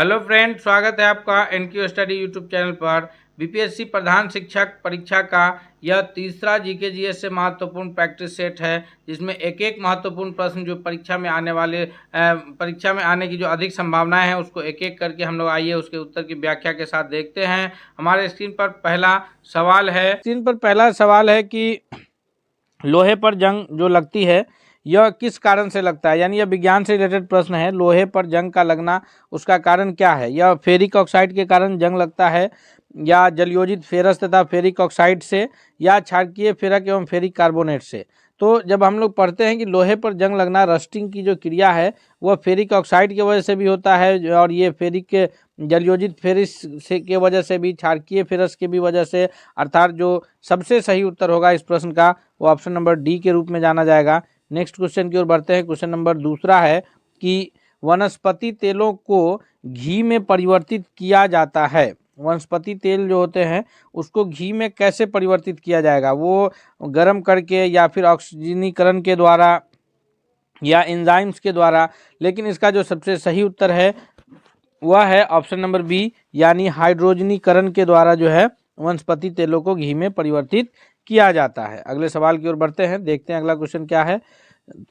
Hello friend, स्वागत है आपका एनक्यू स्टडी यूट्यूब चैनल पर। बीपीएससी प्रधान शिक्षक परीक्षा का यह तीसरा जीके जीएस से महत्वपूर्ण प्रैक्टिस सेट है, जिसमें एक एक महत्वपूर्ण प्रश्न जो परीक्षा में आने की जो अधिक संभावनाएं हैं उसको एक एक करके हम लोग आइए उसके उत्तर की व्याख्या के साथ देखते हैं। हमारे स्क्रीन पर पहला सवाल है कि लोहे पर जंग जो लगती है यह किस कारण से लगता है, यानी यह विज्ञान से रिलेटेड प्रश्न है। लोहे पर जंग का लगना उसका कारण क्या है? यह फेरिक ऑक्साइड के कारण जंग लगता है, या जलयोजित फेरस तथा फेरिक ऑक्साइड से, या क्षारकीय फेरक एवं फेरिक कार्बोनेट से। तो जब हम लोग पढ़ते हैं कि लोहे पर जंग लगना, रस्टिंग की जो क्रिया है वह फेरिक ऑक्साइड की वजह से भी होता है, और ये फेरिक के जलयोजित फेरिस से के वजह से भी, क्षारकीय फेरस की भी वजह से। अर्थात जो सबसे सही उत्तर होगा इस प्रश्न का वो ऑप्शन नंबर डी के रूप में जाना जाएगा। नेक्स्ट क्वेश्चन की ओर बढ़ते हैं। क्वेश्चन नंबर दूसरा है कि वनस्पति तेलों को घी में परिवर्तित किया जाता है। वनस्पति तेल जो होते हैं उसको घी में कैसे परिवर्तित किया जाएगा? वो गर्म करके, या फिर ऑक्सीजनीकरण के द्वारा, या एंजाइम्स के द्वारा। लेकिन इसका जो सबसे सही उत्तर है वह है ऑप्शन नंबर बी, यानी हाइड्रोजनीकरण के द्वारा जो है वनस्पति तेलों को घी में परिवर्तित किया जाता है। अगले सवाल की ओर बढ़ते हैं, देखते हैं अगला क्वेश्चन क्या है।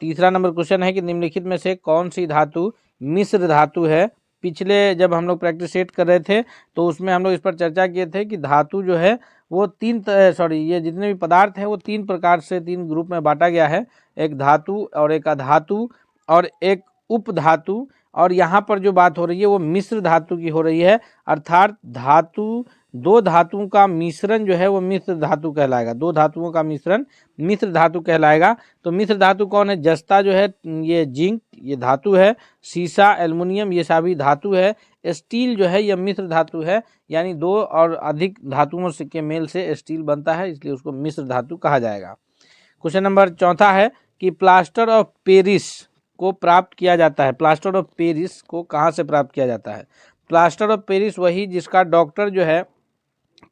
तीसरा नंबर क्वेश्चन है कि निम्नलिखित में से कौन सी धातु मिश्र धातु है? पिछले जब हम लोग प्रैक्टिस सेट कर रहे थे तो उसमें हम लोग इस पर चर्चा किए थे कि धातु जो है वो ये जितने भी पदार्थ हैं वो तीन प्रकार से, तीन ग्रुप में बांटा गया है। एक धातु और एक अधातु और एक उपधातु। और यहाँ पर जो बात हो रही है वो मिश्र धातु की हो रही है, अर्थात धातु, दो धातुओं का मिश्रण जो है वो मिश्र धातु कहलाएगा। दो धातुओं का मिश्रण मिश्र धातु कहलाएगा। तो मिश्र धातु कौन है? जस्ता जो है ये जिंक, ये धातु है। सीसा, एल्युमिनियम, ये सभी धातु है। स्टील जो है यह मिश्र धातु है, यानी दो और अधिक धातुओं के मेल से स्टील बनता है, इसलिए उसको मिश्र धातु कहा जाएगा। क्वेश्चन नंबर चौथा है कि प्लास्टर ऑफ पेरिस को प्राप्त किया जाता है। प्लास्टर ऑफ पेरिस को कहाँ से प्राप्त किया जाता है? प्लास्टर ऑफ पेरिस वही जिसका डॉक्टर जो है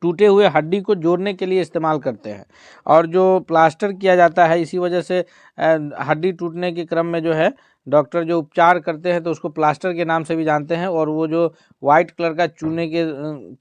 टूटे हुए हड्डी को जोड़ने के लिए इस्तेमाल करते हैं। और जो प्लास्टर किया जाता है इसी वजह से हड्डी टूटने के क्रम में जो है डॉक्टर जो उपचार करते हैं तो उसको प्लास्टर के नाम से भी जानते हैं। और वो जो वाइट कलर का चूने के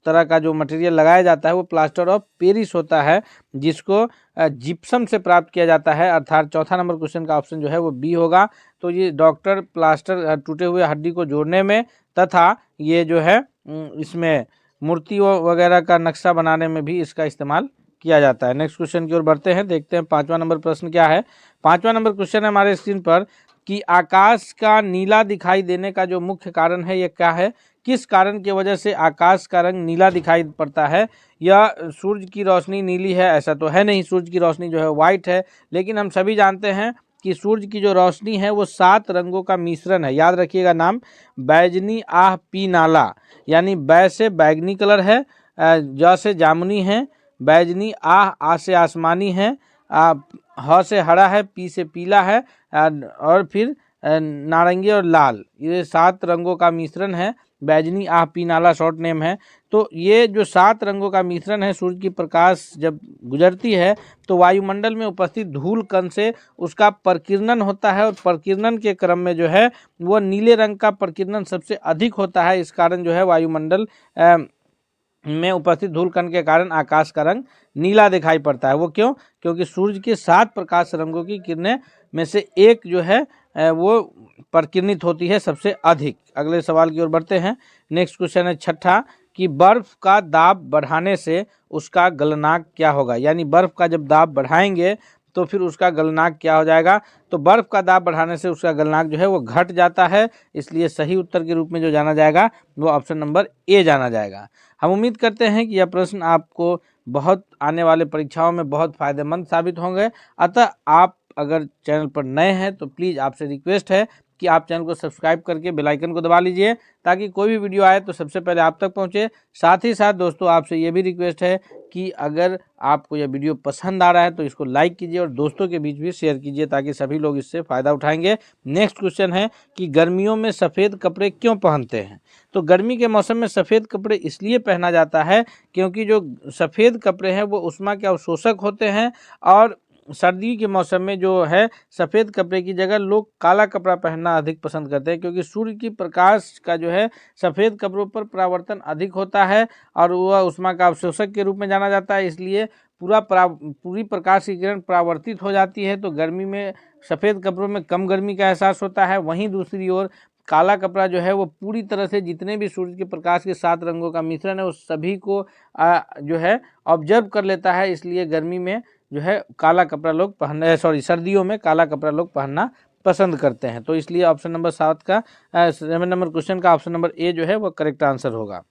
तरह का जो मटेरियल लगाया जाता है वो प्लास्टर ऑफ पेरिस होता है, जिसको जिप्सम से प्राप्त किया जाता है। अर्थात चौथा नंबर क्वेश्चन का ऑप्शन जो है वो बी होगा। तो ये डॉक्टर प्लास्टर टूटे हुए हड्डी को जोड़ने में तथा ये जो है इसमें मूर्ति वगैरह का नक्शा बनाने में भी इसका इस्तेमाल किया जाता है। नेक्स्ट क्वेश्चन की ओर बढ़ते हैं, देखते हैं पांचवा नंबर प्रश्न क्या है। पांचवा नंबर क्वेश्चन है हमारे स्क्रीन पर कि आकाश का नीला दिखाई देने का जो मुख्य कारण है यह क्या है? किस कारण की वजह से आकाश का रंग नीला दिखाई पड़ता है? यह सूर्य की रोशनी नीली है? ऐसा तो है नहीं, सूर्य की रोशनी जो है वाइट है। लेकिन हम सभी जानते हैं कि सूर्य की जो रोशनी है वो 7 रंगों का मिश्रण है। याद रखिएगा नाम, बैजनी आह पी नाला, यानी बै से बैगनी कलर है, ज से जामुनी है, बैजनी आह आ से आसमानी है, ह से हरा है, पी से पीला है, और फिर नारंगी और लाल। ये 7 रंगों का मिश्रण है। बैजनी आह पी नाला शॉर्ट नेम है। तो ये जो 7 रंगों का मिश्रण है, सूर्य की प्रकाश जब गुजरती है तो वायुमंडल में उपस्थित धूल कण से उसका प्रकीर्णन होता है, और प्रकीर्णन के क्रम में जो है वो नीले रंग का प्रकीर्णन सबसे अधिक होता है। इस कारण जो है वायुमंडल में उपस्थित धूल कण के कारण आकाश का रंग नीला दिखाई पड़ता है। वो क्यों? क्योंकि सूर्य के 7 प्रकाश रंगों की किरणें में से एक जो है वो प्रकीर्णित होती है सबसे अधिक। अगले सवाल की ओर बढ़ते हैं। नेक्स्ट क्वेश्चन है छठा कि बर्फ का दाब बढ़ाने से उसका गलनांक क्या होगा? यानी बर्फ का जब दाब बढ़ाएंगे तो फिर उसका गलनांक क्या हो जाएगा? तो बर्फ का दाब बढ़ाने से उसका गलनांक जो है वो घट जाता है, इसलिए सही उत्तर के रूप में जो जाना जाएगा वो ऑप्शन नंबर ए जाना जाएगा। हम उम्मीद करते हैं कि यह प्रश्न आपको बहुत आने वाले परीक्षाओं में बहुत फायदेमंद साबित होंगे। अतः आप अगर चैनल पर नए हैं तो प्लीज़ आपसे रिक्वेस्ट है कि आप चैनल को सब्सक्राइब करके बेल आइकन को दबा लीजिए, ताकि कोई भी वीडियो आए तो सबसे पहले आप तक पहुंचे। साथ ही साथ दोस्तों आपसे ये भी रिक्वेस्ट है कि अगर आपको यह वीडियो पसंद आ रहा है तो इसको लाइक कीजिए और दोस्तों के बीच भी शेयर कीजिए, ताकि सभी लोग इससे फ़ायदा उठाएंगे। नेक्स्ट क्वेश्चन है कि गर्मियों में सफ़ेद कपड़े क्यों पहनते हैं? तो गर्मी के मौसम में सफ़ेद कपड़े इसलिए पहना जाता है क्योंकि जो सफ़ेद कपड़े हैं वो ऊष्मा के अवशोषक होते हैं, और सर्दी के मौसम में जो है सफ़ेद कपड़े की जगह लोग काला कपड़ा पहनना अधिक पसंद करते हैं, क्योंकि सूर्य की प्रकाश का जो है सफ़ेद कपड़ों पर परावर्तन अधिक होता है और वह ऊष्मा का अवशोषक के रूप में जाना जाता है। इसलिए पूरी प्रकाश की किरण परावर्तित हो जाती है, तो गर्मी में सफ़ेद कपड़ों में कम गर्मी का एहसास होता है। वहीं दूसरी ओर काला कपड़ा जो है वो पूरी तरह से जितने भी सूर्य के प्रकाश के 7 रंगों का मिश्रण है उस सभी को जो है ऑब्जर्व कर लेता है। इसलिए गर्मी में जो है काला कपड़ा लोग सर्दियों में काला कपड़ा लोग पहनना पसंद करते हैं। तो इसलिए ऑप्शन नंबर 7 का 7 नंबर क्वेश्चन का ऑप्शन नंबर ए जो है वो करेक्ट आंसर होगा।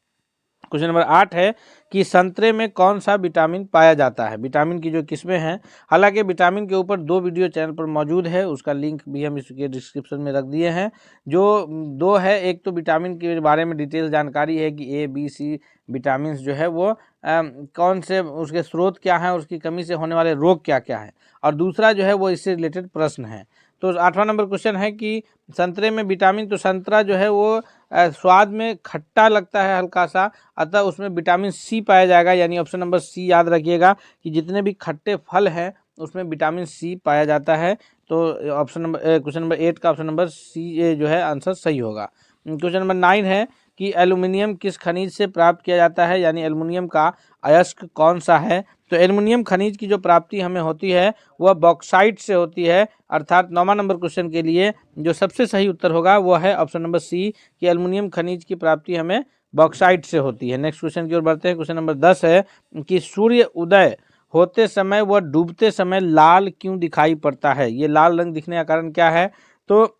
क्वेश्चन नंबर 8 है कि संतरे में कौन सा विटामिन पाया जाता है। विटामिन की जो किस्में हैं, हालांकि विटामिन के ऊपर 2 वीडियो चैनल पर मौजूद है, उसका लिंक भी हम इसके डिस्क्रिप्शन में रख दिए हैं। जो 2 है, एक तो विटामिन के बारे में डिटेल जानकारी है कि ए बी सी विटामिन जो है वो कौन से उसके स्रोत क्या हैं, उसकी कमी से होने वाले रोग क्या क्या हैं, और दूसरा जो है वो इससे रिलेटेड प्रश्न है। तो 8वां नंबर क्वेश्चन है कि संतरे में विटामिन, तो संतरा जो है वो स्वाद में खट्टा लगता है हल्का सा, अतः उसमें विटामिन सी पाया जाएगा, यानी ऑप्शन नंबर सी याद रखिएगा कि जितने भी खट्टे फल हैं उसमें विटामिन सी पाया जाता है। तो क्वेश्चन नंबर 8 का ऑप्शन नंबर सी जो है आंसर सही होगा। क्वेश्चन नंबर 9 है कि एल्युमिनियम किस खनिज से प्राप्त किया जाता है, यानी एल्युमिनियम का अयस्क कौन सा है। तो एल्युमिनियम खनिज की जो प्राप्ति हमें होती है वह बॉक्साइट से होती है, अर्थात 9वां नंबर क्वेश्चन के लिए जो सबसे सही उत्तर होगा वह है ऑप्शन नंबर सी कि एल्युमिनियम खनिज की प्राप्ति हमें बॉक्साइट से होती है। नेक्स्ट क्वेश्चन की ओर बढ़ते हैं। क्वेश्चन नंबर 10 है कि सूर्य उदय होते समय व डूबते समय लाल क्यों दिखाई पड़ता है। ये लाल रंग दिखने का कारण क्या है। तो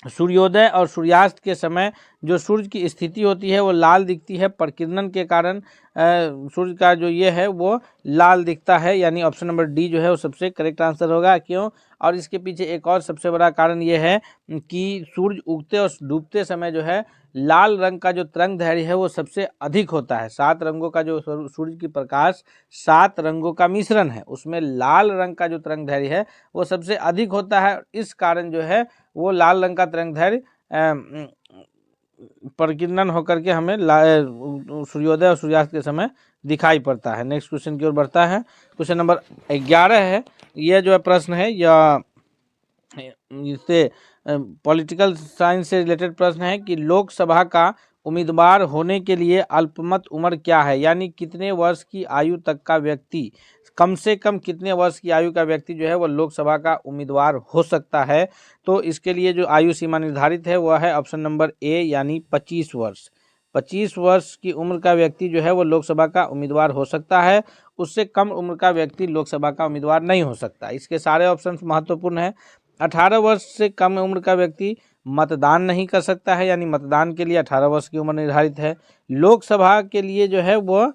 सूर्योदय और सूर्यास्त के समय जो सूर्य की स्थिति होती है वो लाल दिखती है, प्रकीर्णन के कारण सूर्य का जो ये है वो लाल दिखता है, यानी ऑप्शन नंबर डी जो है वो सबसे करेक्ट आंसर होगा। क्यों, और इसके पीछे एक और सबसे बड़ा कारण ये है कि सूर्य उगते और डूबते समय जो है लाल रंग का जो तरंग दैर्घ्य है वो सबसे अधिक होता है। 7 रंगों का जो सूर्य की प्रकाश 7 रंगों का मिश्रण है, उसमें लाल रंग का जो तरंग दैर्घ्य है वो सबसे अधिक होता है। इस कारण जो है वो लाल रंग का तरंग दैर्घ्य प्रकीर्णन होकर के हमें सूर्योदय और सूर्यास्त के समय दिखाई पड़ता है। नेक्स्ट क्वेश्चन की ओर बढ़ता है। क्वेश्चन नंबर 11 है, यह जो है प्रश्न है या इससे पॉलिटिकल साइंस से रिलेटेड प्रश्न है कि लोकसभा का उम्मीदवार होने के लिए अल्पमत उम्र क्या है, यानी कितने वर्ष की आयु तक का व्यक्ति, कम से कम कितने वर्ष की आयु का व्यक्ति जो है वह लोकसभा का उम्मीदवार हो सकता है। तो इसके लिए जो आयु सीमा निर्धारित है वह है ऑप्शन नंबर ए यानी 25 वर्ष। 25 वर्ष की उम्र का व्यक्ति जो है वो लोकसभा का उम्मीदवार हो सकता है, उससे कम उम्र का व्यक्ति लोकसभा का उम्मीदवार नहीं हो सकता। इसके सारे ऑप्शंस महत्वपूर्ण हैं। 18 वर्ष से कम उम्र का व्यक्ति मतदान नहीं कर सकता है, यानी मतदान के लिए 18 वर्ष की उम्र निर्धारित है। लोकसभा के लिए जो है वह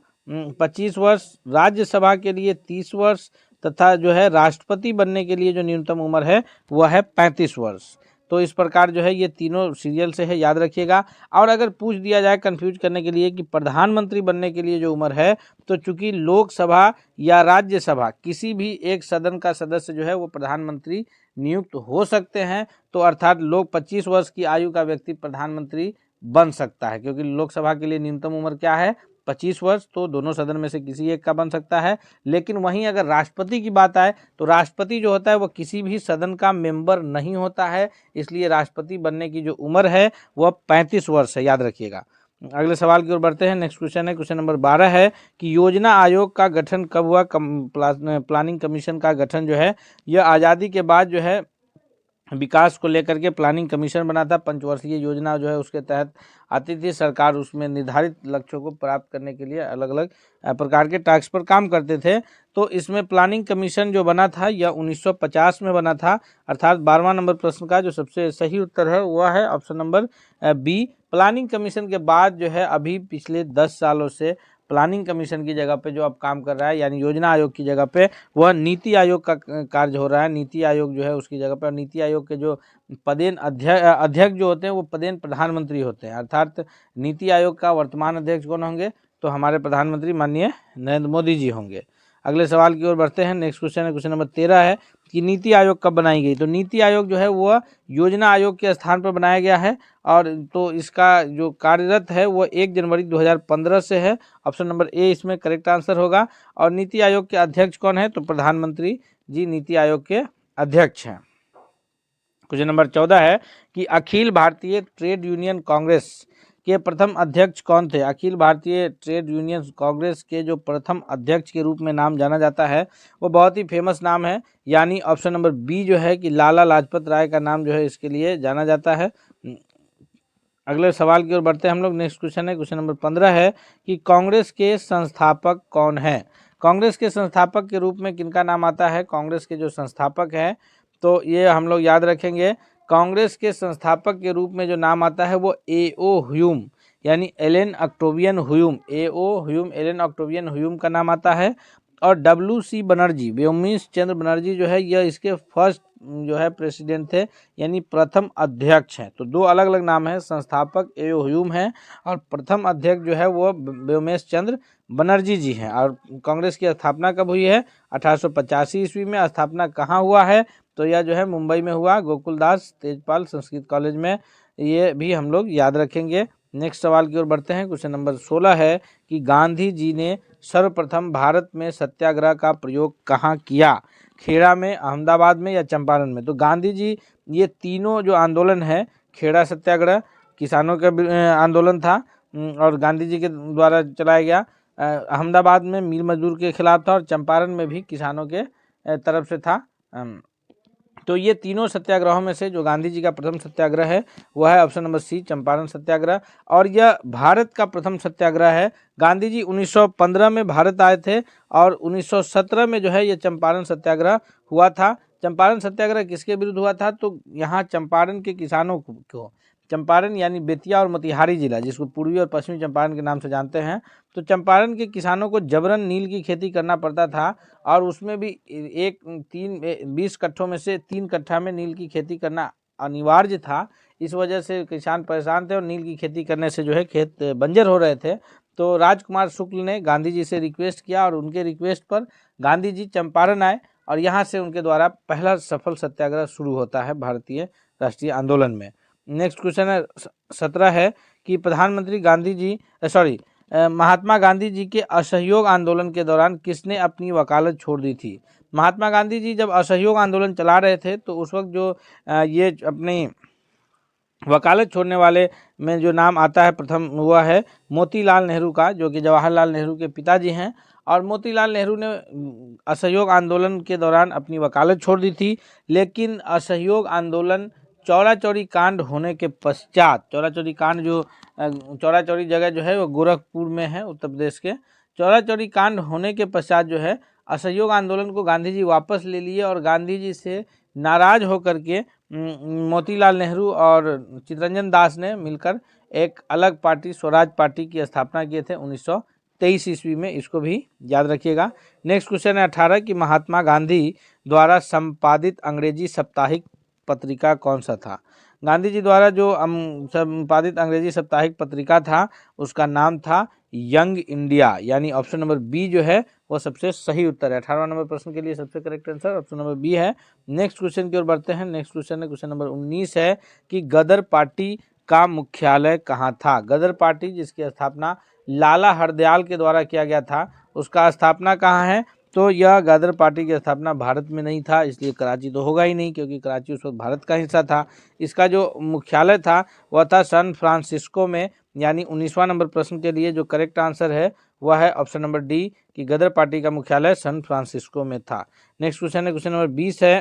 25 वर्ष, राज्यसभा के लिए 30 वर्ष तथा जो है राष्ट्रपति बनने के लिए जो न्यूनतम उम्र है वह है 35 वर्ष। तो इस प्रकार जो है ये तीनों सीरियल से है, याद रखिएगा। और अगर पूछ दिया जाए कंफ्यूज करने के लिए कि प्रधानमंत्री बनने के लिए जो उम्र है, तो चूंकि लोकसभा या राज्यसभा किसी भी एक सदन का सदस्य जो है वो प्रधानमंत्री नियुक्त हो सकते हैं, तो अर्थात लोग 25 वर्ष की आयु का व्यक्ति प्रधानमंत्री बन सकता है, क्योंकि लोकसभा के लिए न्यूनतम उम्र क्या है 25 वर्ष, तो दोनों सदन में से किसी एक का बन सकता है। लेकिन वहीं अगर राष्ट्रपति की बात आए तो राष्ट्रपति जो होता है वो किसी भी सदन का मेंबर नहीं होता है, इसलिए राष्ट्रपति बनने की जो उम्र है वह 35 वर्ष है, याद रखिएगा। अगले सवाल की ओर बढ़ते हैं। नेक्स्ट क्वेश्चन है, क्वेश्चन नंबर 12 है कि योजना आयोग का गठन कब हुआ। प्लानिंग कमीशन का गठन जो है यह आज़ादी के बाद जो है विकास को लेकर के प्लानिंग कमीशन बना था। पंचवर्षीय योजना जो है उसके तहत आती थी, सरकार उसमें निर्धारित लक्ष्यों को प्राप्त करने के लिए अलग अलग प्रकार के टास्क पर काम करते थे। तो इसमें प्लानिंग कमीशन जो बना था यह 1950 में बना था, अर्थात 12वां नंबर प्रश्न का जो सबसे सही उत्तर है वह है option number B. Planning Commission के बाद जो है अभी पिछले 10 सालों से प्लानिंग कमीशन की जगह पे जो अब काम कर रहा है, यानी योजना आयोग की जगह पे वह नीति आयोग का कार्य हो रहा है। नीति आयोग जो है उसकी जगह पर, नीति आयोग के जो पदेन अध्यक्ष जो होते हैं वो पदेन प्रधानमंत्री होते हैं, अर्थात नीति आयोग का वर्तमान अध्यक्ष कौन होंगे, तो हमारे प्रधानमंत्री माननीय नरेंद्र मोदी जी होंगे। अगले सवाल की ओर बढ़ते हैं। नेक्स्ट क्वेश्चन है, क्वेश्चन नंबर 13 है कि नीति आयोग कब बनाई गई। तो नीति आयोग जो है वह योजना आयोग के स्थान पर बनाया गया है, और तो इसका जो कार्यरत है वो 1 जनवरी 2015 से है। ऑप्शन नंबर ए इसमें करेक्ट आंसर होगा। और नीति आयोग के अध्यक्ष कौन है, तो प्रधानमंत्री जी नीति आयोग के अध्यक्ष हैं। क्वेश्चन नंबर 14 है कि अखिल भारतीय ट्रेड यूनियन कांग्रेस के प्रथम अध्यक्ष कौन थे। अखिल भारतीय ट्रेड यूनियन कांग्रेस के जो प्रथम अध्यक्ष के रूप में नाम जाना जाता है वो बहुत ही फेमस नाम है, यानी ऑप्शन नंबर बी जो है कि लाला लाजपत राय का नाम जो है इसके लिए जाना जाता है। अगले सवाल की ओर बढ़ते हैं हम लोग। नेक्स्ट क्वेश्चन है, क्वेश्चन नंबर 15 है कि कांग्रेस के संस्थापक कौन है। कांग्रेस के संस्थापक के रूप में किनका नाम आता है। कांग्रेस के जो संस्थापक हैं तो ये हम लोग याद रखेंगे, कांग्रेस के संस्थापक के रूप में जो नाम आता है वो A.O. ह्यूम यानी Allan Octavian Hume, A.O. Hume Allan Octavian Hume का नाम आता है। और W.C. बनर्जी, व्योमेश चंद्र बनर्जी जो है यह इसके फर्स्ट जो है प्रेसिडेंट थे, यानी प्रथम अध्यक्ष हैं। तो दो अलग अलग नाम है, संस्थापक A.O. ह्यूम है और प्रथम अध्यक्ष जो है वो व्योमेश चंद्र बनर्जी जी हैं। और कांग्रेस की स्थापना कब हुई है, 1885 ईस्वी में। स्थापना कहाँ हुआ है, तो यह जो है मुंबई में हुआ, गोकुलदास तेजपाल संस्कृत कॉलेज में। ये भी हम लोग याद रखेंगे। नेक्स्ट सवाल की ओर बढ़ते हैं। क्वेश्चन नंबर 16 है कि गांधी जी ने सर्वप्रथम भारत में सत्याग्रह का प्रयोग कहाँ किया। खेड़ा में, अहमदाबाद में या चंपारण में। तो गांधी जी ये तीनों जो आंदोलन है, खेड़ा सत्याग्रह किसानों का आंदोलन था और गांधी जी के द्वारा चलाया गया, अहमदाबाद में मिल मजदूर के खिलाफ था और चंपारण में भी किसानों के तरफ से था। तो ये तीनों सत्याग्रहों में से जो गांधी जी का प्रथम सत्याग्रह है वह है ऑप्शन नंबर सी, चंपारण सत्याग्रह। और यह भारत का प्रथम सत्याग्रह है। गांधी जी 1915 में भारत आए थे और 1917 में जो है ये चंपारण सत्याग्रह हुआ था। चंपारण सत्याग्रह किसके विरुद्ध हुआ था, तो यहाँ चंपारण के किसानों को, चंपारण यानी बेतिया और मोतिहारी जिला जिसको पूर्वी और पश्चिमी चंपारण के नाम से जानते हैं, तो चंपारण के किसानों को जबरन नील की खेती करना पड़ता था और उसमें भी 20 कट्ठों में से 3 कट्ठा में नील की खेती करना अनिवार्य था। इस वजह से किसान परेशान थे और नील की खेती करने से जो है खेत बंजर हो रहे थे। तो राजकुमार शुक्ल ने गांधी जी से रिक्वेस्ट किया और उनके रिक्वेस्ट पर गांधी जी चंपारण आए और यहाँ से उनके द्वारा पहला सफल सत्याग्रह शुरू होता है भारतीय राष्ट्रीय आंदोलन में। नेक्स्ट क्वेश्चन है 17 है कि प्रधानमंत्री गांधी जी महात्मा गांधी जी के असहयोग आंदोलन के दौरान किसने अपनी वकालत छोड़ दी थी। महात्मा गांधी जी जब असहयोग आंदोलन चला रहे थे तो उस वक्त जो ये अपनी वकालत छोड़ने वाले में जो नाम आता है प्रथम हुआ है मोतीलाल नेहरू का, जो कि जवाहरलाल नेहरू के पिताजी हैं। और मोतीलाल नेहरू ने असहयोग आंदोलन के दौरान अपनी वकालत छोड़ दी थी, लेकिन असहयोग आंदोलन चौरा चौरी कांड होने के पश्चात, चौरा चौरी कांड जो चौरा चौरी जगह जो है वो गोरखपुर में है उत्तर प्रदेश के, चौरा चौरी कांड होने के पश्चात जो है असहयोग आंदोलन को गांधी जी वापस ले लिए और गांधी जी से नाराज होकर के मोतीलाल नेहरू और चित्तरंजन दास ने मिलकर एक अलग पार्टी स्वराज पार्टी की स्थापना किए थे 1923 ईस्वी में। इसको भी याद रखिएगा। नेक्स्ट क्वेश्चन है 18 कि महात्मा गांधी द्वारा संपादित अंग्रेजी साप्ताहिक पत्रिका कौन सा था। गांधी जी द्वारा जो संपादित अंग्रेजी साप्ताहिक पत्रिका था उसका नाम था यंग इंडिया, यानी ऑप्शन नंबर बी जो है वो सबसे सही उत्तर है। 18वां नंबर प्रश्न के लिए सबसे correct answer option number B है। नेक्स्ट क्वेश्चन की ओर बढ़ते हैं। नेक्स्ट क्वेश्चन है क्वेश्चन नंबर 19 है कि गदर पार्टी का मुख्यालय कहाँ था। गदर पार्टी जिसकी स्थापना लाला हरदयाल के द्वारा किया गया था उसका स्थापना कहाँ है, तो यह गदर पार्टी की स्थापना भारत में नहीं था, इसलिए कराची तो होगा ही नहीं क्योंकि कराची उस वक्त भारत का हिस्सा था। इसका जो मुख्यालय था वह था सैन फ्रांसिस्को में, यानी 19वां नंबर प्रश्न के लिए जो करेक्ट आंसर है वह है ऑप्शन नंबर डी कि गदर पार्टी का मुख्यालय सैन फ्रांसिस्को में था। नेक्स्ट क्वेश्चन है क्वेश्चन नंबर 20 है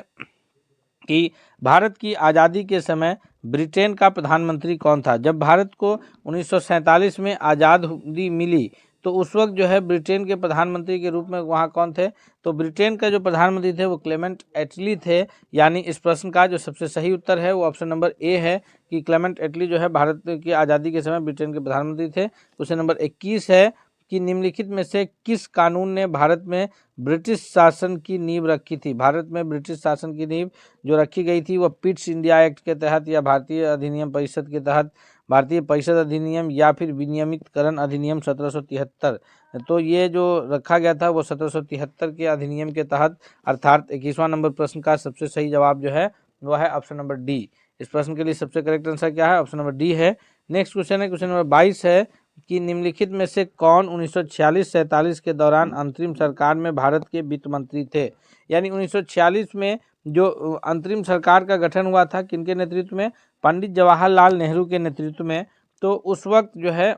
कि भारत की आज़ादी के समय ब्रिटेन का प्रधानमंत्री कौन था। जब भारत को 1947 में आज़ादी मिली तो उस वक्त जो है ब्रिटेन के प्रधानमंत्री के रूप में वहाँ कौन थे, तो ब्रिटेन का जो प्रधानमंत्री थे वो क्लेमेंट एटली थे। यानी इस प्रश्न का जो सबसे सही उत्तर है वो ऑप्शन नंबर ए है कि क्लेमेंट एटली जो है भारत की आज़ादी के समय ब्रिटेन के प्रधानमंत्री थे। क्वेश्चन नंबर 21 है कि निम्नलिखित में से किस कानून ने भारत में ब्रिटिश शासन की नींव रखी थी। भारत में ब्रिटिश शासन की नींव जो रखी गई थी वह पिट्स इंडिया एक्ट के तहत या भारतीय अधिनियम परिषद के तहत, भारतीय परिषद अधिनियम या फिर विनियमितकरण अधिनियम 1773। तो ये जो रखा गया था वो 1773 के अधिनियम के तहत, अर्थात 21वां नंबर प्रश्न का सबसे सही जवाब जो है वह है ऑप्शन नंबर डी। इस प्रश्न के लिए सबसे करेक्ट आंसर क्या है, ऑप्शन नंबर डी है। नेक्स्ट क्वेश्चन है क्वेश्चन नंबर 22 है कि निम्नलिखित में से कौन 1946-47 के दौरान अंतरिम सरकार में भारत के वित्त मंत्री थे। यानी 1946 में जो अंतरिम सरकार का गठन हुआ था, किनके नेतृत्व में? पंडित जवाहरलाल नेहरू के नेतृत्व में। तो उस वक्त जो है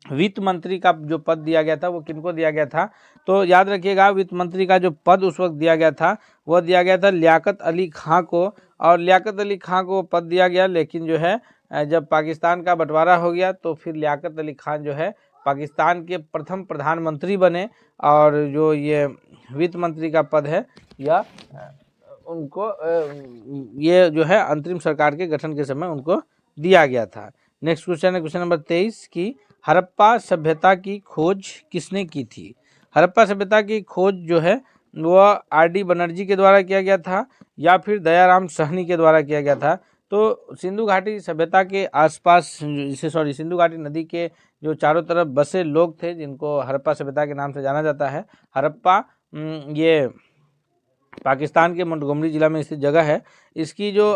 वित्त मंत्री का जो पद दिया गया था वो किनको दिया गया था? तो याद रखिएगा, वित्त मंत्री का जो पद उस वक्त दिया गया था वह दिया गया था लियाकत अली खां को। और लियाकत अली खां को पद दिया गया, लेकिन जो है जब पाकिस्तान का बंटवारा हो गया तो फिर लियाकत अली खान जो है पाकिस्तान के प्रथम प्रधानमंत्री बने, और जो ये वित्त मंत्री का पद है या उनको ये जो है अंतरिम सरकार के गठन के समय उनको दिया गया था। नेक्स्ट क्वेश्चन है क्वेश्चन नंबर 23 की हड़प्पा सभ्यता की खोज किसने की थी? हड़प्पा सभ्यता की खोज जो है वह आर.डी. बनर्जी के द्वारा किया गया था या फिर दयाराम साहनी के द्वारा किया गया था। तो सिंधु घाटी सभ्यता के आसपास सिंधु घाटी नदी के जो चारों तरफ बसे लोग थे जिनको हड़प्पा सभ्यता के नाम से जाना जाता है। हड़प्पा ये पाकिस्तान के मोंटगोमरी जिला में स्थित जगह है। इसकी जो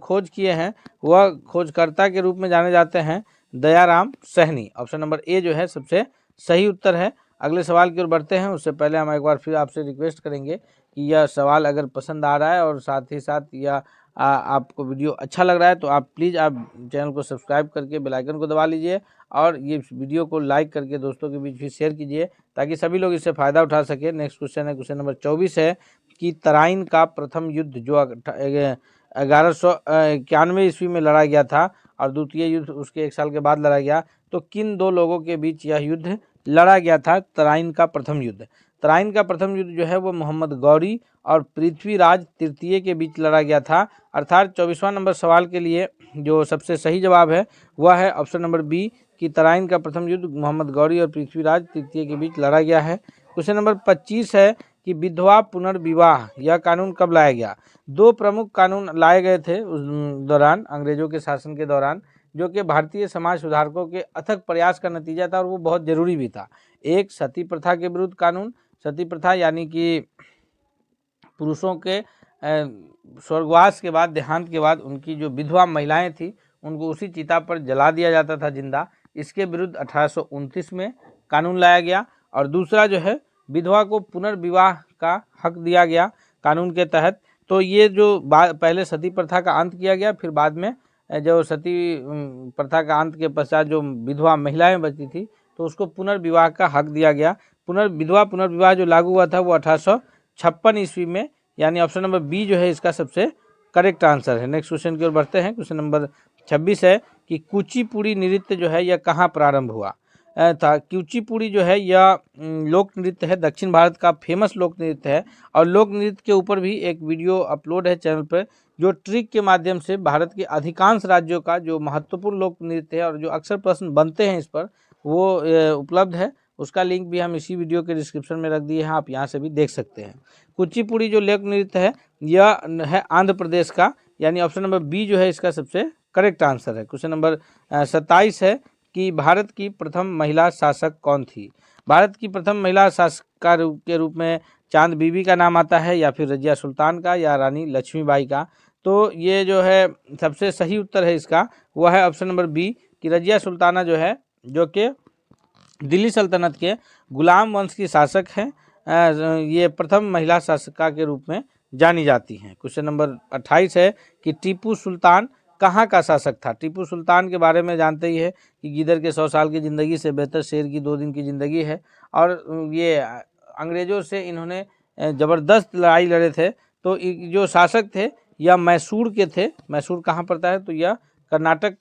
खोज किए हैं वह खोजकर्ता के रूप में जाने जाते हैं Dayaram Sahni. Option number A जो है सबसे सही उत्तर है। अगले सवाल की ओर बढ़ते हैं, उससे पहले हम एक बार फिर आपसे रिक्वेस्ट करेंगे कि यह सवाल अगर पसंद आ रहा है और साथ ही साथ यह आपको वीडियो अच्छा लग रहा है तो आप प्लीज़ आप चैनल को सब्सक्राइब करके बेल आइकन को दबा लीजिए और ये वीडियो को लाइक करके दोस्तों के बीच भी शेयर कीजिए ताकि सभी लोग इससे फ़ायदा उठा सके। नेक्स्ट क्वेश्चन है क्वेश्चन नंबर 24 है कि तराइन का प्रथम युद्ध जो 1191 ईस्वी में लड़ा गया था और द्वितीय युद्ध उसके 1 साल के बाद लड़ा गया, तो किन दो लोगों के बीच यह युद्ध लड़ा गया था तराइन का प्रथम युद्ध? तराइन का प्रथम युद्ध जो है वो मोहम्मद गौरी और पृथ्वीराज तृतीय के बीच लड़ा गया था। अर्थात 24वां नंबर सवाल के लिए जो सबसे सही जवाब है वह है ऑप्शन नंबर बी कि तराइन का प्रथम युद्ध मोहम्मद गौरी और पृथ्वीराज तृतीय के बीच लड़ा गया है। क्वेश्चन नंबर 25 है कि विधवा पुनर्विवाह यह कानून कब लाया गया? 2 प्रमुख कानून लाए गए थे उस दौरान, अंग्रेजों के शासन के दौरान, जो कि भारतीय समाज सुधारकों के अथक प्रयास का नतीजा था और वो बहुत जरूरी भी था। एक सती प्रथा के विरुद्ध कानून, सती प्रथा यानी कि पुरुषों के स्वर्गवास के बाद, देहांत के बाद उनकी जो विधवा महिलाएं थी उनको उसी चिता पर जला दिया जाता था जिंदा। इसके विरुद्ध 1829 में कानून लाया गया। और दूसरा जो है विधवा को पुनर्विवाह का हक दिया गया कानून के तहत। तो ये जो पहले सती प्रथा का अंत किया गया, फिर बाद में जो सती प्रथा का अंत के पश्चात जो विधवा महिलाएं बची थी तो उसको पुनर्विवाह का हक दिया गया। पुनर्विवाह जो लागू हुआ था वो 1856 ईस्वी में, यानी ऑप्शन नंबर बी जो है इसका सबसे करेक्ट आंसर है। नेक्स्ट क्वेश्चन की ओर बढ़ते हैं। क्वेश्चन नंबर 26 है कि कुचिपुड़ी नृत्य जो है यह कहाँ प्रारंभ हुआ था? कुचिपुड़ी जो है यह लोक नृत्य है, दक्षिण भारत का फेमस लोक नृत्य है और लोक नृत्य के ऊपर भी एक वीडियो अपलोड है चैनल पर जो ट्रिक के माध्यम से भारत के अधिकांश राज्यों का जो महत्वपूर्ण लोक नृत्य है और जो अक्सर प्रश्न बनते हैं इस पर वो उपलब्ध है। उसका लिंक भी हम इसी वीडियो के डिस्क्रिप्शन में रख दिए हैं, आप यहाँ से भी देख सकते हैं। कुचिपुड़ी जो लोक नृत्य है यह है आंध्र प्रदेश का, यानी ऑप्शन नंबर बी जो है इसका सबसे करेक्ट आंसर है। क्वेश्चन नंबर 27 है कि भारत की प्रथम महिला शासक कौन थी? भारत की प्रथम महिला शासक के रूप में चांद बीबी का नाम आता है या फिर रजिया सुल्तान का या रानी लक्ष्मीबाई का? तो ये जो है सबसे सही उत्तर है इसका वह है ऑप्शन नंबर बी कि रजिया सुल्ताना जो है, जो कि दिल्ली सल्तनत के गुलाम वंश की शासक हैं, ये प्रथम महिला शासका के रूप में जानी जाती हैं। क्वेश्चन नंबर 28 है कि टीपू सुल्तान कहाँ का शासक था? टीपू सुल्तान के बारे में जानते ही है कि गीदड़ के 100 साल की ज़िंदगी से बेहतर शेर की 2 दिन की ज़िंदगी है और ये अंग्रेज़ों से इन्होंने ज़बरदस्त लड़ाई लड़े थे। तो जो शासक थे यह मैसूर के थे। मैसूर कहाँ पड़ता है? तो यह कर्नाटक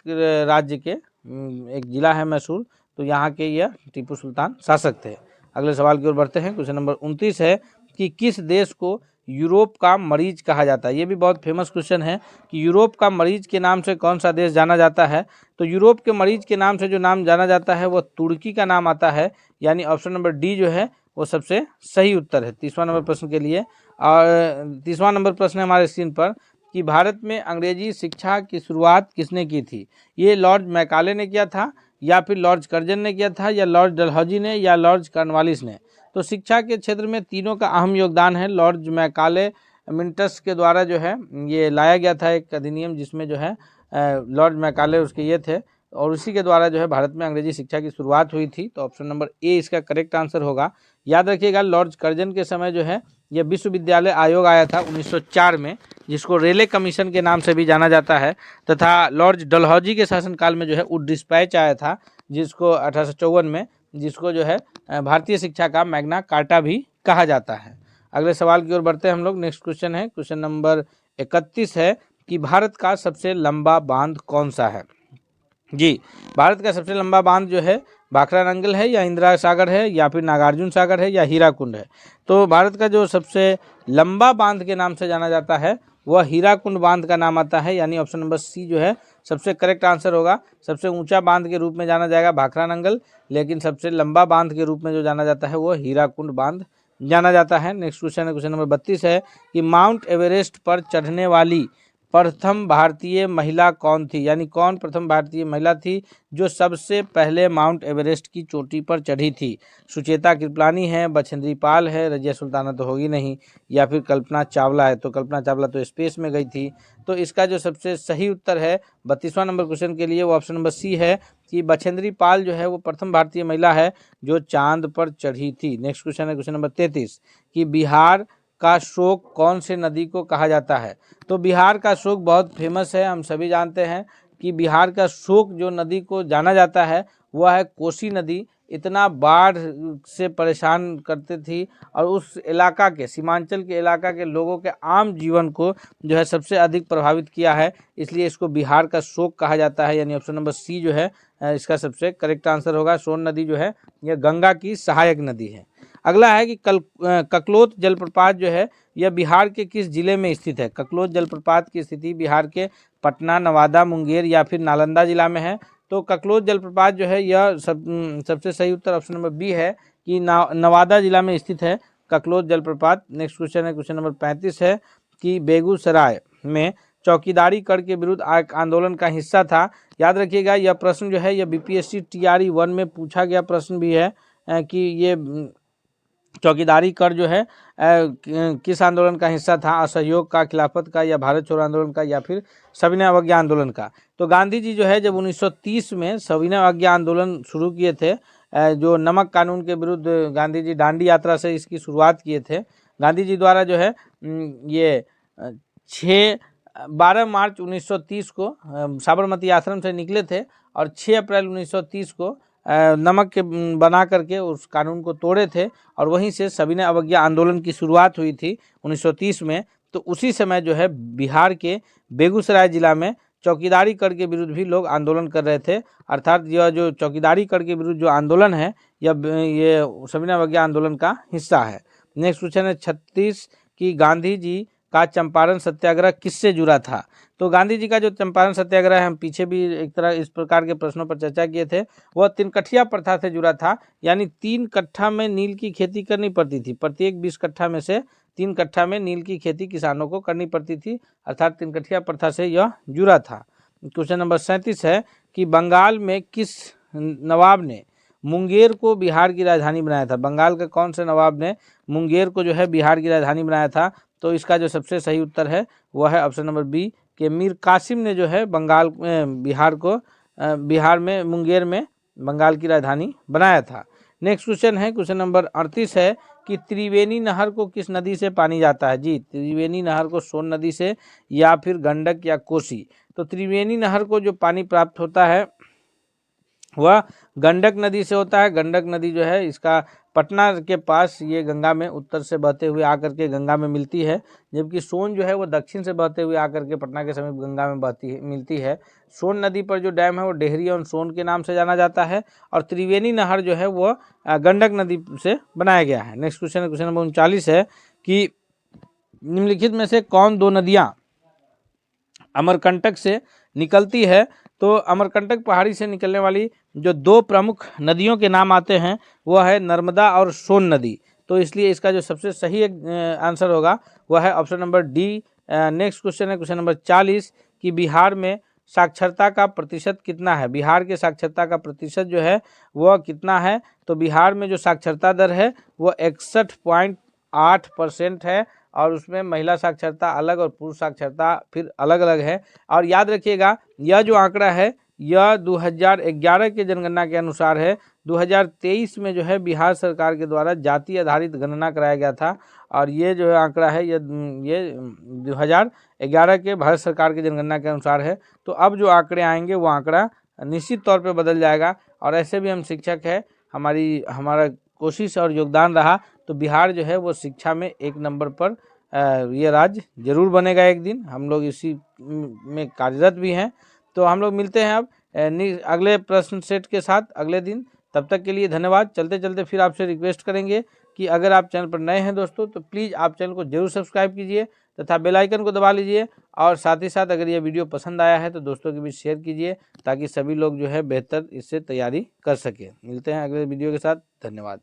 राज्य के एक ज़िला है मैसूर, तो यहाँ के यह टीपू सुल्तान शासक थे। अगले सवाल की ओर बढ़ते हैं। क्वेश्चन नंबर 29 है कि किस देश को यूरोप का मरीज कहा जाता है? ये भी बहुत फेमस क्वेश्चन है कि यूरोप का मरीज के नाम से कौन सा देश जाना जाता है? तो यूरोप के मरीज के नाम से जो नाम जाना जाता है वो तुर्की का नाम आता है, यानी ऑप्शन नंबर डी जो है वो सबसे सही उत्तर है 30वां नंबर प्रश्न के लिए। और 30वां नंबर प्रश्न है हमारे स्क्रीन पर कि भारत में अंग्रेजी शिक्षा की शुरुआत किसने की थी? ये लॉर्ड मैकाले ने किया था या फिर लॉर्ड कर्जन ने किया था या लॉर्ड डलहौजी ने या लॉर्ड कॉर्नवालिस ने? तो शिक्षा के क्षेत्र में तीनों का अहम योगदान है। लॉर्ड मैकाले मिंटस के द्वारा जो है ये लाया गया था एक अधिनियम जिसमें जो है लॉर्ड मैकाले उसके ये थे और उसी के द्वारा जो है भारत में अंग्रेजी शिक्षा की शुरुआत हुई थी। तो ऑप्शन नंबर ए इसका करेक्ट आंसर होगा। याद रखिएगा लॉर्ड कर्जन के समय जो है यह विश्वविद्यालय आयोग आया था 1904 में, जिसको रेले कमीशन के नाम से भी जाना जाता है, तथा लॉर्ड डलहौजी के शासनकाल में जो है वुड डिस्पैच आया था, जिसको 1854 में, जिसको जो है भारतीय शिक्षा का मैग्ना कार्टा भी कहा जाता है। अगले सवाल की ओर बढ़ते हैं हम लोग। नेक्स्ट क्वेश्चन है, क्वेश्चन नंबर 31 है कि भारत का सबसे लंबा बांध कौन सा है। जी, भारत का सबसे लंबा बांध जो है भाखड़ा नंगल है, या इंदिरा सागर है, या फिर नागार्जुन सागर है, या हीराकुंड है। तो भारत का जो सबसे लंबा बांध के नाम से जाना जाता है वह हीराकुंड बांध का नाम आता है, यानी ऑप्शन नंबर सी जो है सबसे करेक्ट आंसर होगा। सबसे ऊंचा बांध के रूप में जाना जाएगा भाखड़ा नंगल, लेकिन सबसे लंबा बांध के रूप में जो जाना जाता है वह हीराकुंड बांध जाना जाता है। नेक्स्ट क्वेश्चन है, क्वेश्चन नंबर 32 है कि माउंट एवरेस्ट पर चढ़ने वाली प्रथम भारतीय महिला कौन थी, यानी कौन प्रथम भारतीय महिला थी जो सबसे पहले माउंट एवरेस्ट की चोटी पर चढ़ी थी। सुचेता कृपलानी है, बछेंद्री पाल है, रजिया सुल्ताना तो होगी नहीं, या फिर कल्पना चावला है। तो कल्पना चावला तो स्पेस में गई थी। तो इसका जो सबसे सही उत्तर है 32वां नंबर क्वेश्चन के लिए वो ऑप्शन नंबर सी है कि बछेंद्री पाल जो है वो प्रथम भारतीय महिला है जो चांद पर चढ़ी थी। नेक्स्ट क्वेश्चन है, क्वेश्चन नंबर 33 कि बिहार का शोक कौन से नदी को कहा जाता है। तो बिहार का शोक बहुत फेमस है, हम सभी जानते हैं कि बिहार का शोक जो नदी को जाना जाता है वह है कोसी नदी। इतना बाढ़ से परेशान करते थी और उस इलाका के, सीमांचल के इलाका के लोगों के आम जीवन को जो है सबसे अधिक प्रभावित किया है, इसलिए इसको बिहार का शोक कहा जाता है, यानी ऑप्शन नंबर सी जो है इसका सबसे करेक्ट आंसर होगा। सोन नदी जो है यह गंगा की सहायक नदी है। अगला है कि ककलोत जलप्रपात जो है यह बिहार के किस जिले में स्थित है। ककलोत जलप्रपात की स्थिति बिहार के पटना, नवादा, मुंगेर या फिर नालंदा जिला में है। तो ककलोत जलप्रपात जो है यह सबसे सही उत्तर ऑप्शन नंबर बी है कि नवादा जिला में स्थित है ककलोत जलप्रपात। नेक्स्ट क्वेश्चन है, क्वेश्चन नंबर 35 है कि बेगूसराय में चौकीदारी कर के विरुद्ध आंदोलन का हिस्सा था। याद रखिएगा यह प्रश्न जो है यह बीपीएससी टीआरई 1 में पूछा गया प्रश्न भी है कि ये चौकीदारी कर जो है किस आंदोलन का हिस्सा था, असहयोग का, खिलाफत का, या भारत छोड़ो आंदोलन का, या फिर सविनय अवज्ञा आंदोलन का। तो गांधी जी जो है जब 1930 में सविनय अवज्ञा आंदोलन शुरू किए थे, जो नमक कानून के विरुद्ध गांधी जी दांडी यात्रा से इसकी शुरुआत किए थे। गांधी जी द्वारा जो है ये 12 मार्च 1930 को साबरमती आश्रम से निकले थे और 6 अप्रैल 1930 को नमक के बना करके उस कानून को तोड़े थे और वहीं से सविनय अवज्ञा आंदोलन की शुरुआत हुई थी 1930 में। तो उसी समय जो है बिहार के बेगूसराय जिला में चौकीदारी कर के विरुद्ध भी लोग आंदोलन कर रहे थे। अर्थात यह जो चौकीदारी कर के विरुद्ध जो आंदोलन है ये सविनय अवज्ञा आंदोलन का हिस्सा है। नेक्स्ट क्वेश्चन है 36 कि गांधी जी का चंपारण सत्याग्रह किससे जुड़ा था। तो गांधी जी का जो चंपारण सत्याग्रह है, हम पीछे भी एक तरह इस प्रकार के प्रश्नों पर चर्चा किए थे, वह 3 कट्ठिया प्रथा से जुड़ा था। यानी 3 कट्ठा में नील की खेती करनी पड़ती थी, प्रत्येक 20 कट्ठा में से 3 कट्ठा में नील की खेती किसानों को करनी पड़ती थी, अर्थात 3 कट्ठिया प्रथा से यह जुड़ा था। क्वेश्चन नंबर 37 है कि बंगाल में किस नवाब ने मुंगेर को बिहार की राजधानी बनाया था। बंगाल के कौन से नवाब ने मुंगेर को जो है बिहार की राजधानी बनाया था। तो इसका जो सबसे सही उत्तर है वह है ऑप्शन नंबर बी कि मीर कासिम ने जो है बंगाल में बिहार में मुंगेर में बंगाल की राजधानी बनाया था। नेक्स्ट क्वेश्चन है, क्वेश्चन नंबर 38 है कि त्रिवेणी नहर को किस नदी से पानी जाता है। जी, त्रिवेणी नहर को सोन नदी से या फिर गंडक या कोसी। तो त्रिवेणी नहर को जो पानी प्राप्त होता है वह गंडक नदी से होता है। गंडक नदी जो है इसका पटना के पास ये गंगा में उत्तर से बहते हुए आकर के गंगा में मिलती है, जबकि सोन जो है वो दक्षिण से बहते हुए आकर के पटना के समीप गंगा में मिलती है। सोन नदी पर जो डैम है वो डेहरी और सोन के नाम से जाना जाता है और त्रिवेणी नहर जो है वो गंडक नदी से बनाया गया है। नेक्स्ट क्वेश्चन है, क्वेश्चन नंबर 39 है कि निम्नलिखित में से कौन 2 नदियाँ अमरकंटक से निकलती है। तो अमरकंटक पहाड़ी से निकलने वाली जो 2 प्रमुख नदियों के नाम आते हैं वह है नर्मदा और सोन नदी। तो इसलिए इसका जो सबसे सही आंसर होगा वह है option number D. Next question है, क्वेश्चन नंबर 40 कि बिहार में साक्षरता का प्रतिशत कितना है। बिहार के साक्षरता का प्रतिशत जो है वह कितना है। तो बिहार में जो साक्षरता दर है वह 61.8% है और उसमें महिला साक्षरता अलग और पुरुष साक्षरता फिर अलग अलग है। और याद रखिएगा यह जो आंकड़ा है यह 2011 के जनगणना के अनुसार है, 2023 में जो है बिहार सरकार के द्वारा जाति आधारित गणना कराया गया था, और ये जो है आंकड़ा है ये 2011 के भारत सरकार की जनगणना के अनुसार है। तो अब जो आंकड़े आएंगे वो आंकड़ा निश्चित तौर पे बदल जाएगा। और ऐसे भी हम शिक्षक है, हमारा कोशिश और योगदान रहा तो बिहार जो है वो शिक्षा में 1 नंबर पर ये राज्य जरूर बनेगा एक दिन। हम लोग इसी में कार्यरत भी हैं। तो हम लोग मिलते हैं अब अगले प्रश्न सेट के साथ अगले दिन। तब तक के लिए धन्यवाद। चलते चलते फिर आपसे रिक्वेस्ट करेंगे कि अगर आप चैनल पर नए हैं दोस्तों तो प्लीज़ आप चैनल को जरूर सब्सक्राइब कीजिए तथा बेल आइकन को दबा लीजिए, और साथ ही साथ अगर ये वीडियो पसंद आया है तो दोस्तों के बीच शेयर कीजिए ताकि सभी लोग जो है बेहतर इससे तैयारी कर सके। मिलते हैं अगले वीडियो के साथ। धन्यवाद।